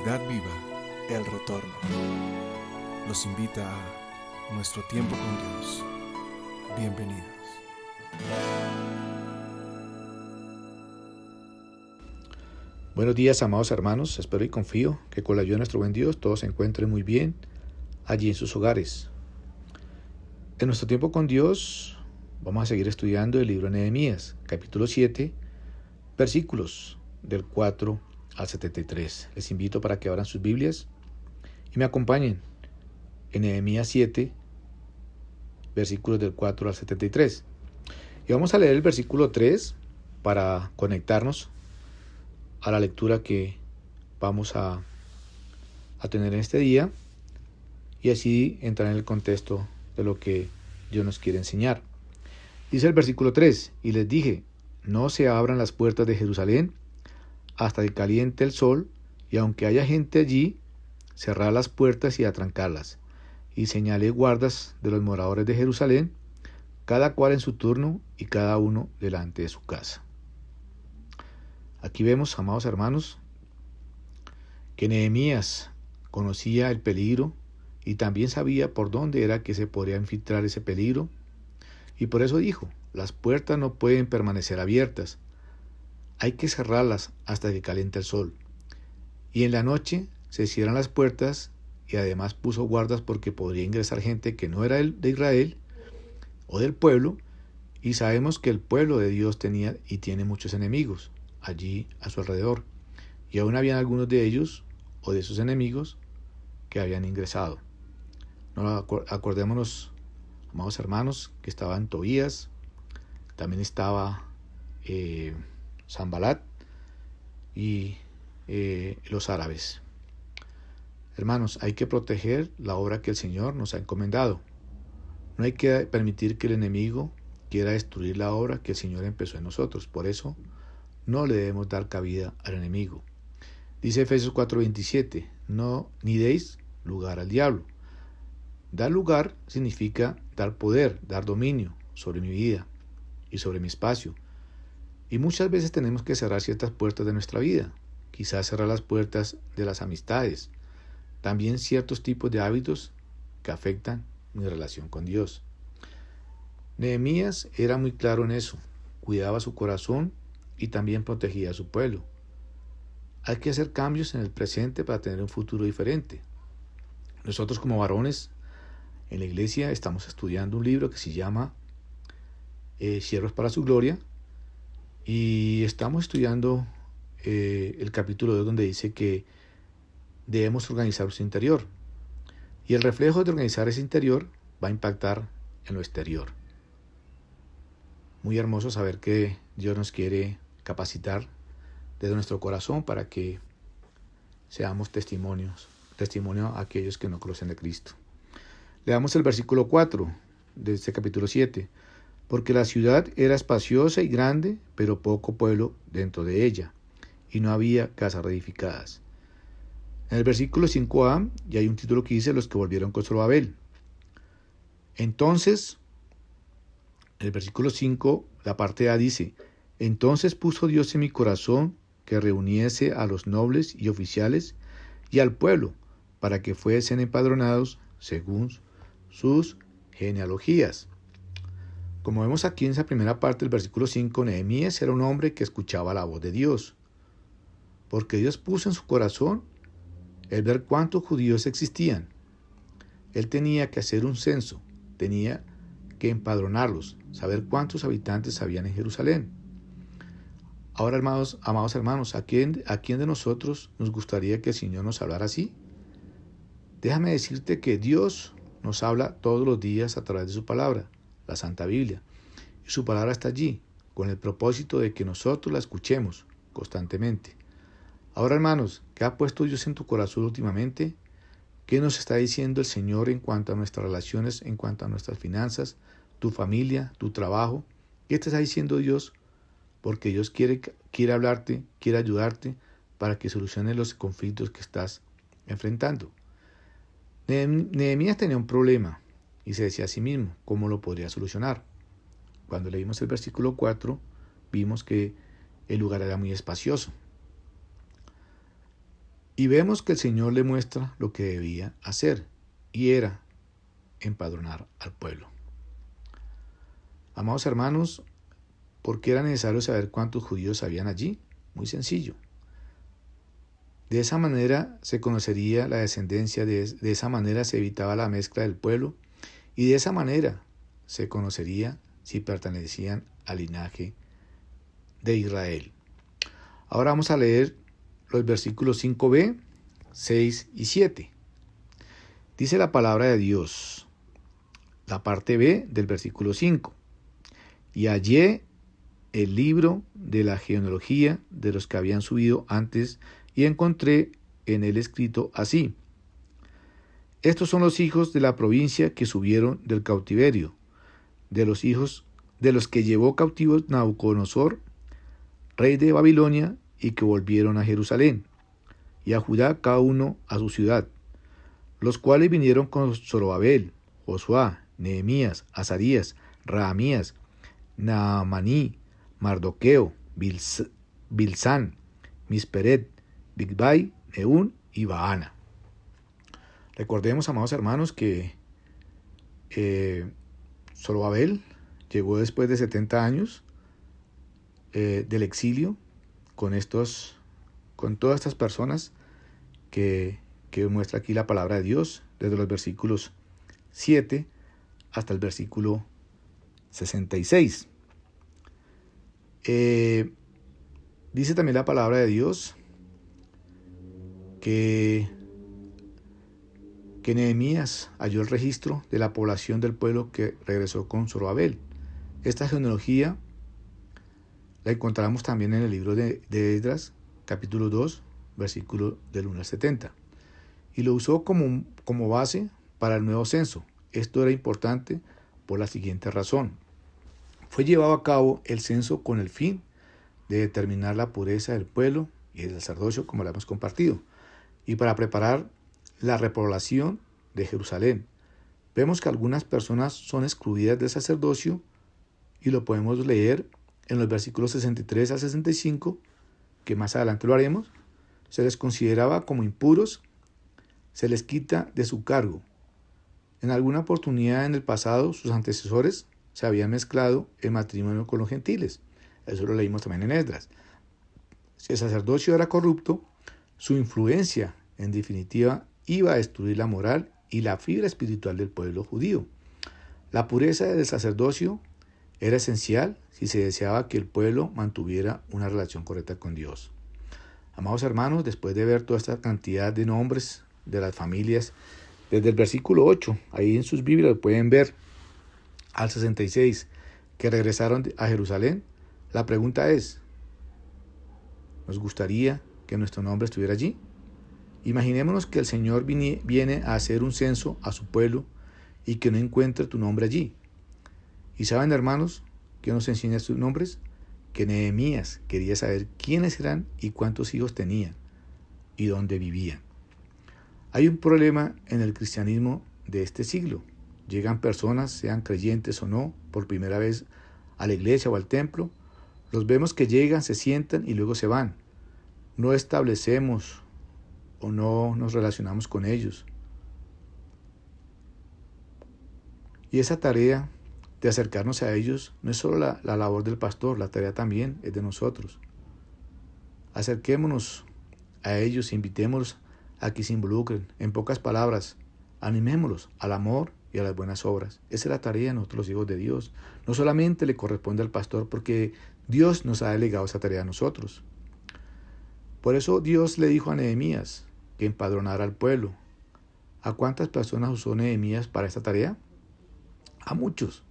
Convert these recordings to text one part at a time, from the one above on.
Comunidad Viva, El Retorno. Los invita a nuestro tiempo con Dios. Bienvenidos. Buenos días, amados hermanos. Espero y confío que con la ayuda de nuestro buen Dios todos se encuentren muy bien allí en sus hogares. En nuestro tiempo con Dios vamos a seguir estudiando el libro de Nehemías, capítulo 7, versículos del 4 al 73. Les invito para que abran sus Biblias y me acompañen en Nehemías 7, versículos del 4 al 73. Y vamos a leer el versículo 3 para conectarnos a la lectura que vamos a tener en este día y así entrar en el contexto de lo que Dios nos quiere enseñar. Dice el versículo 3: y les dije, no se abran las puertas de Jerusalén hasta que caliente el sol, y aunque haya gente allí, cerrad las puertas y atrancarlas, y señalé guardas de los moradores de Jerusalén, cada cual en su turno y cada uno delante de su casa. Aquí vemos, amados hermanos, que Nehemías conocía el peligro y también sabía por dónde era que se podría infiltrar ese peligro, y por eso dijo, las puertas no pueden permanecer abiertas, hay que cerrarlas hasta que caliente el sol. Y en la noche se cierran las puertas y además puso guardas porque podría ingresar gente que no era de Israel o del pueblo, y sabemos que el pueblo de Dios tenía y tiene muchos enemigos allí a su alrededor, y aún habían algunos de ellos o de sus enemigos que habían ingresado. Acordémonos, amados hermanos, que estaban Tobías, también estaba Sanbalat y los árabes. Hermanos, hay que proteger la obra que el Señor nos ha encomendado. No hay que permitir que el enemigo quiera destruir la obra que el Señor empezó en nosotros. Por eso no le debemos dar cabida al enemigo. Dice Efesios 4:27, no ni deis lugar al diablo. Dar lugar significa dar poder, dar dominio sobre mi vida y sobre mi espacio. Y muchas veces tenemos que cerrar ciertas puertas de nuestra vida. Quizás cerrar las puertas de las amistades. También ciertos tipos de hábitos que afectan mi relación con Dios. Nehemías era muy claro en eso. Cuidaba su corazón y también protegía a su pueblo. Hay que hacer cambios en el presente para tener un futuro diferente. Nosotros como varones en la iglesia estamos estudiando un libro que se llama Siervos para su Gloria, y estamos estudiando el capítulo 2 donde dice que debemos organizar nuestro interior, y el reflejo de organizar ese interior va a impactar en lo exterior. Muy hermoso saber que Dios nos quiere capacitar desde nuestro corazón para que seamos testimonio a aquellos que no conocen de Cristo. Leamos el versículo 4 de este capítulo 7. Porque la ciudad era espaciosa y grande, pero poco pueblo dentro de ella, y no había casas reedificadas. En el versículo 5a, y hay un título que dice, los que volvieron con Zorobabel. Entonces, en el versículo 5, la parte A dice, entonces puso Dios en mi corazón que reuniese a los nobles y oficiales y al pueblo, para que fuesen empadronados según sus genealogías. Como vemos aquí en esa primera parte del versículo 5, Nehemías era un hombre que escuchaba la voz de Dios, porque Dios puso en su corazón el ver cuántos judíos existían. Él tenía que hacer un censo, tenía que empadronarlos, saber cuántos habitantes habían en Jerusalén. Ahora, amados hermanos, ¿a quién de nosotros nos gustaría que el Señor nos hablara así? Déjame decirte que Dios nos habla todos los días a través de su palabra, la Santa Biblia, y su palabra está allí, con el propósito de que nosotros la escuchemos constantemente. Ahora, hermanos, ¿qué ha puesto Dios en tu corazón últimamente? ¿Qué nos está diciendo el Señor en cuanto a nuestras relaciones, en cuanto a nuestras finanzas, tu familia, tu trabajo? ¿Qué te está diciendo Dios? Porque Dios quiere hablarte, quiere ayudarte para que soluciones los conflictos que estás enfrentando. Nehemías tenía un problema y se decía a sí mismo cómo lo podría solucionar. Cuando leímos el versículo 4, vimos que el lugar era muy espacioso. Y vemos que el Señor le muestra lo que debía hacer, y era empadronar al pueblo. Amados hermanos, ¿por qué era necesario saber cuántos judíos habían allí? Muy sencillo. De esa manera se conocería la descendencia, de esa manera se evitaba la mezcla del pueblo, y de esa manera se conocería si pertenecían al linaje de Israel. Ahora vamos a leer los versículos 5b, 6 y 7. Dice la palabra de Dios, la parte B del versículo 5. Y hallé el libro de la genealogía de los que habían subido antes y encontré en él escrito así: estos son los hijos de la provincia que subieron del cautiverio, de los hijos de los que llevó cautivos Nabucodonosor, rey de Babilonia, y que volvieron a Jerusalén, y a Judá cada uno a su ciudad, los cuales vinieron con Zorobabel, Josuá, Nehemías, Azarías, Rahamías, Naamaní, Mardoqueo, Bilsán, Misperet, Bigvai, Neún y Baana. Recordemos, amados hermanos, que Zorobabel llegó después de 70 años del exilio con todas estas personas que muestra aquí la palabra de Dios, desde los versículos 7 hasta el versículo 66. Dice también la palabra de Dios que Nehemías halló el registro de la población del pueblo que regresó con Zorobabel. Esta genealogía la encontramos también en el libro de Esdras, capítulo 2, versículo del 1 al 70. Y lo usó como base para el nuevo censo. Esto era importante por la siguiente razón. Fue llevado a cabo el censo con el fin de determinar la pureza del pueblo y el sacerdocio, como lo hemos compartido, y para preparar la repoblación de Jerusalén. Vemos que algunas personas son excluidas del sacerdocio y lo podemos leer en los versículos 63 al 65, que más adelante lo haremos. Se les consideraba como impuros, se les quita de su cargo. En alguna oportunidad en el pasado, sus antecesores se habían mezclado en matrimonio con los gentiles. Eso lo leímos también en Esdras. Si el sacerdocio era corrupto, su influencia, en definitiva, iba a destruir la moral y la fibra espiritual del pueblo judío. La pureza del sacerdocio era esencial si se deseaba que el pueblo mantuviera una relación correcta con Dios. Amados hermanos, después de ver toda esta cantidad de nombres de las familias, desde el versículo 8, ahí en sus Biblias lo pueden ver, al 66, que regresaron a Jerusalén, la pregunta es, ¿nos gustaría que nuestro nombre estuviera allí? Imaginémonos que el Señor viene a hacer un censo a su pueblo y que no encuentre tu nombre allí. ¿Y saben, hermanos, qué nos enseña estos nombres? Que Nehemías quería saber quiénes eran y cuántos hijos tenían y dónde vivían. Hay un problema en el cristianismo de este siglo. Llegan personas, sean creyentes o no, por primera vez a la iglesia o al templo. Los vemos que llegan, se sientan y luego se van. No establecemos o no nos relacionamos con ellos. Y esa tarea de acercarnos a ellos no es solo la labor del pastor, la tarea también es de nosotros. Acerquémonos a ellos, invitémoslos a que se involucren. En pocas palabras, animémoslos al amor y a las buenas obras. Esa es la tarea de nosotros, los hijos de Dios. No solamente le corresponde al pastor, porque Dios nos ha delegado esa tarea a nosotros. Por eso Dios le dijo a Nehemías que empadronara al pueblo. ¿A cuántas personas usó Nehemías para esta tarea? A muchos.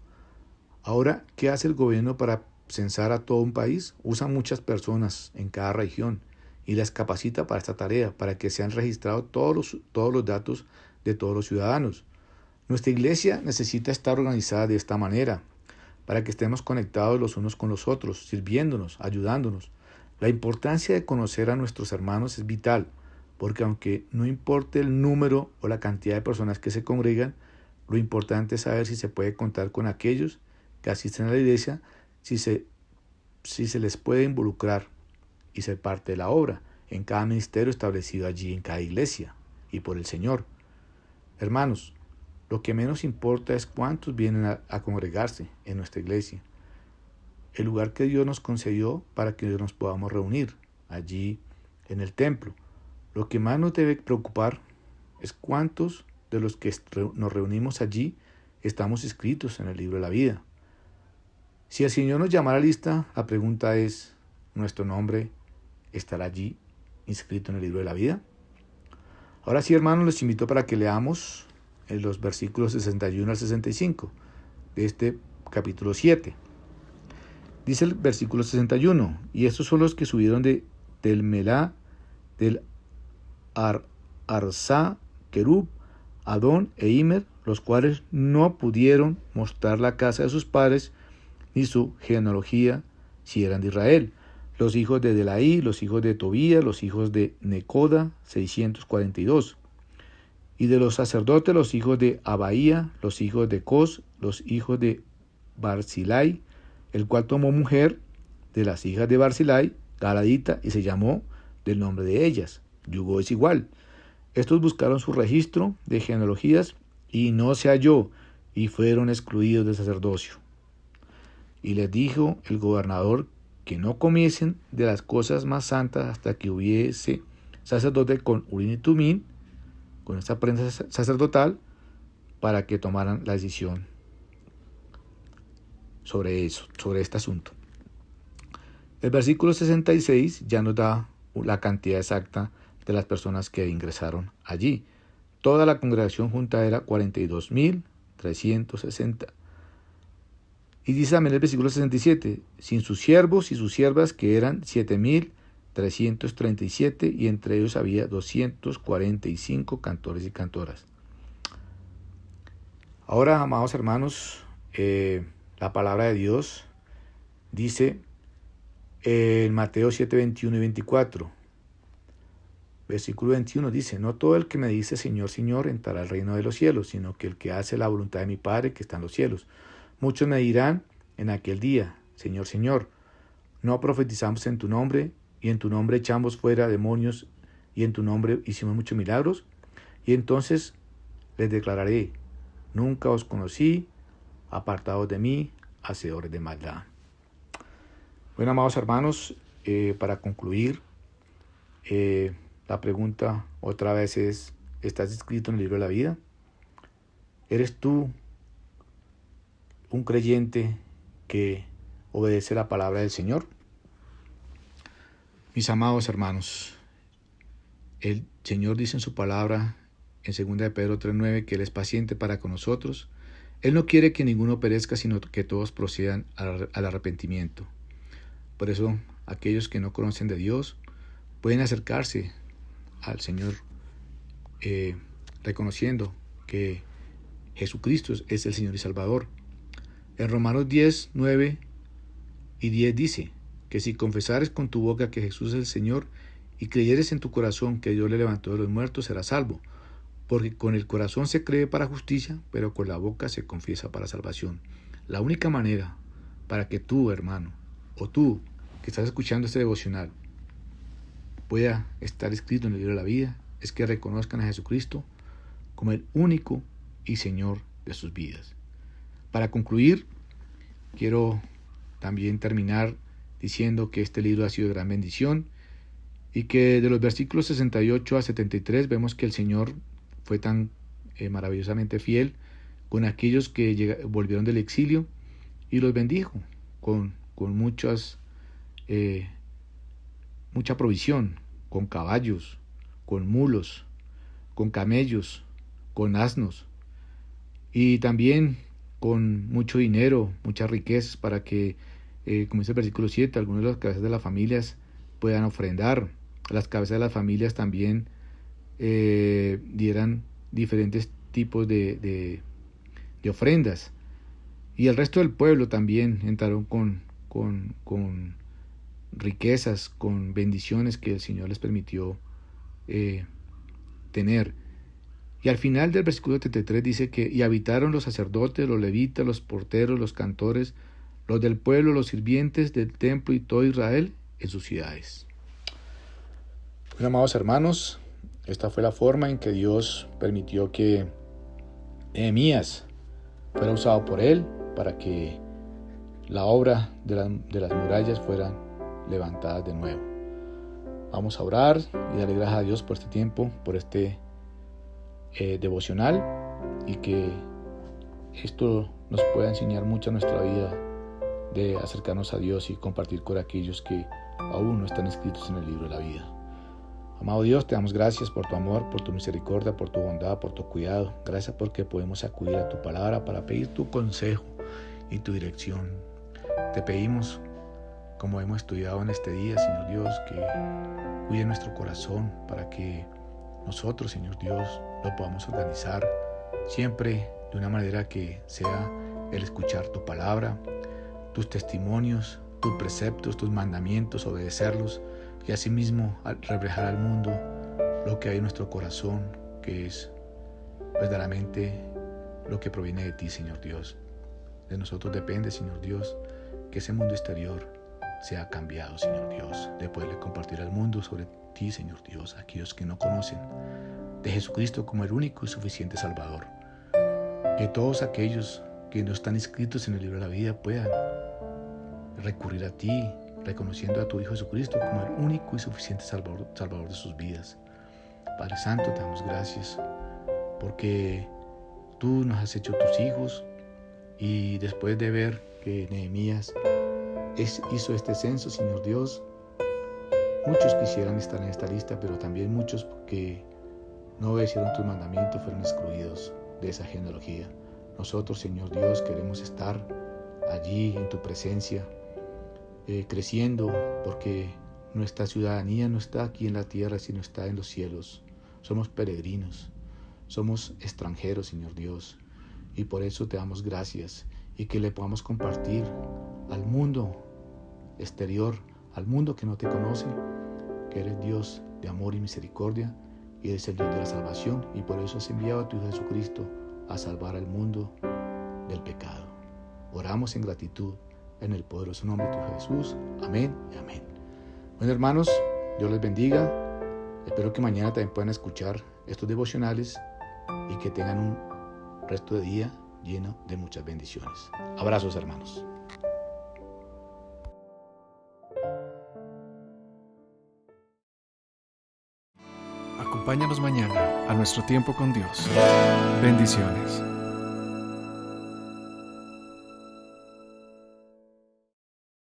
Ahora, ¿qué hace el gobierno para censar a todo un país? Usa muchas personas en cada región y las capacita para esta tarea, para que sean registrados todos los datos de todos los ciudadanos. Nuestra iglesia necesita estar organizada de esta manera, para que estemos conectados los unos con los otros, sirviéndonos, ayudándonos. La importancia de conocer a nuestros hermanos es vital, porque aunque no importe el número o la cantidad de personas que se congregan, lo importante es saber si se puede contar con aquellos que asisten a la iglesia, si se les puede involucrar y ser parte de la obra. en cada ministerio establecido allí, en cada iglesia y por el Señor. Hermanos, lo que menos importa es cuántos vienen a congregarse en nuestra iglesia, el lugar que Dios nos concedió para que nos podamos reunir allí en el templo. Lo que más nos debe preocupar es cuántos de los que nos reunimos allí estamos inscritos en el libro de la vida. Si el Señor nos llamara a lista, la pregunta es, ¿nuestro nombre estará allí inscrito en el libro de la vida? Ahora sí, hermanos, les invito para que leamos en los versículos 61 al 65 de este capítulo 7. Dice el versículo 61, y estos son los que subieron del Melá, del Arsá, Kerub, Adón e Imer, los cuales no pudieron mostrar la casa de sus padres ni su genealogía si eran de Israel. Los hijos de Delaí, los hijos de Tobía, los hijos de Necoda, 642. Y de los sacerdotes, los hijos de Abaía, los hijos de Cos, los hijos de Barzilai, el cual tomó mujer de las hijas de Barzilai, Galadita, y se llamó del nombre de ellas. Yugo es igual. Estos buscaron su registro de genealogías y no se halló, y fueron excluidos del sacerdocio. Y les dijo el gobernador que no comiesen de las cosas más santas hasta que hubiese sacerdote con Urim y Tumim, con esta prensa sacerdotal, para que tomaran la decisión sobre eso, sobre este asunto. El versículo 66 ya nos da la cantidad exacta de las personas que ingresaron allí. Toda la congregación junta era 42.360. Y dice también el versículo 67, sin sus siervos y sus siervas, que eran 7.337, y entre ellos había 245 cantores y cantoras. Ahora, amados hermanos, la palabra de Dios dice en Mateo 7, 21 y 24, versículo 21 dice, no todo el que me dice Señor, Señor, entrará al reino de los cielos, sino que el que hace la voluntad de mi Padre que está en los cielos. Muchos me dirán en aquel día, Señor, Señor, ¿no profetizamos en tu nombre, y en tu nombre echamos fuera demonios, y en tu nombre hicimos muchos milagros? Y entonces les declararé, nunca os conocí, apartados de mí, hacedores de maldad. Bueno, amados hermanos, para concluir, la pregunta otra vez es, ¿estás inscrito en el libro de la vida? ¿Eres tú un creyente que obedece la palabra del Señor? Mis amados hermanos, el Señor dice en su palabra, en 2 de Pedro 3:9, que Él es paciente para con nosotros. Él no quiere que ninguno perezca, sino que todos procedan al arrepentimiento. Por eso, aquellos que no conocen de Dios pueden acercarse al Señor reconociendo que Jesucristo es el Señor y Salvador. En Romanos 10, 9 y 10 dice que si confesares con tu boca que Jesús es el Señor y creyeres en tu corazón que Dios le levantó de los muertos, serás salvo. Porque con el corazón se cree para justicia, pero con la boca se confiesa para salvación. La única manera para que tú, hermano, o tú que estás escuchando este devocional, pueda estar escrito en el libro de la vida, es que reconozcan a Jesucristo como el único y Señor de sus vidas. Para concluir, quiero también terminar diciendo que este libro ha sido de gran bendición y que de los versículos 68 a 73 vemos que el Señor fue tan maravillosamente fiel con aquellos que volvieron del exilio y los bendijo con mucha provisión, con caballos, con mulos, con camellos, con asnos y también con mucho dinero, muchas riquezas para que, como dice el versículo 7, algunos de las cabezas de las familias puedan ofrendar. Las cabezas de las familias también dieran diferentes tipos de ofrendas. Y el resto del pueblo también entraron con riquezas, con bendiciones que el Señor les permitió tener. Y al final del versículo 33 dice que y habitaron los sacerdotes, los levitas, los porteros, los cantores, los del pueblo, los sirvientes del templo y todo Israel en sus ciudades. Bueno, amados hermanos, esta fue la forma en que Dios permitió que Nehemías fuera usado por él para que la obra de las murallas fueran levantadas de nuevo. Vamos a orar y darle gracias a Dios por este tiempo, por este devocional, y que esto nos pueda enseñar mucho a nuestra vida de acercarnos a Dios y compartir con aquellos que aún no están escritos en el libro de la vida. Amado Dios, te damos gracias por tu amor, por tu misericordia, por tu bondad, por tu cuidado. Gracias porque podemos acudir a tu palabra para pedir tu consejo y tu dirección. Te pedimos, como hemos estudiado en este día, Señor Dios, que cuide nuestro corazón para que nosotros, Señor Dios, lo podamos organizar siempre de una manera que sea el escuchar tu palabra, tus testimonios, tus preceptos, tus mandamientos, obedecerlos, y asimismo reflejar al mundo lo que hay en nuestro corazón, que es verdaderamente lo que proviene de ti, Señor Dios. De nosotros depende, Señor Dios, que ese mundo exterior sea cambiado, Señor Dios, de poderle compartir al mundo sobre ti, Señor Dios, a aquellos que no conocen de Jesucristo como el único y suficiente Salvador. Que todos aquellos que no están inscritos en el libro de la vida puedan recurrir a ti, reconociendo a tu Hijo Jesucristo como el único y suficiente Salvador de sus vidas. Padre Santo, te damos gracias porque tú nos has hecho tus hijos, y después de ver que Nehemías hizo este censo, Señor Dios, muchos quisieran estar en esta lista, pero también muchos que no obedecieron tus mandamientos fueron excluidos de esa genealogía. Nosotros, Señor Dios, queremos estar allí en tu presencia, creciendo, porque nuestra ciudadanía no está aquí en la tierra, sino está en los cielos. Somos peregrinos, somos extranjeros, Señor Dios, y por eso te damos gracias, y que le podamos compartir al mundo exterior, al mundo que no te conoce, que eres Dios de amor y misericordia, y eres el Dios de la salvación, y por eso has enviado a tu Hijo Jesucristo a salvar al mundo del pecado. Oramos en gratitud en el poderoso nombre de tu Hijo Jesús. Amén y amén. Bueno, hermanos, Dios les bendiga. Espero que mañana también puedan escuchar estos devocionales y que tengan un resto de día lleno de muchas bendiciones. Abrazos, hermanos. Acompáñanos mañana a nuestro tiempo con Dios. Bendiciones.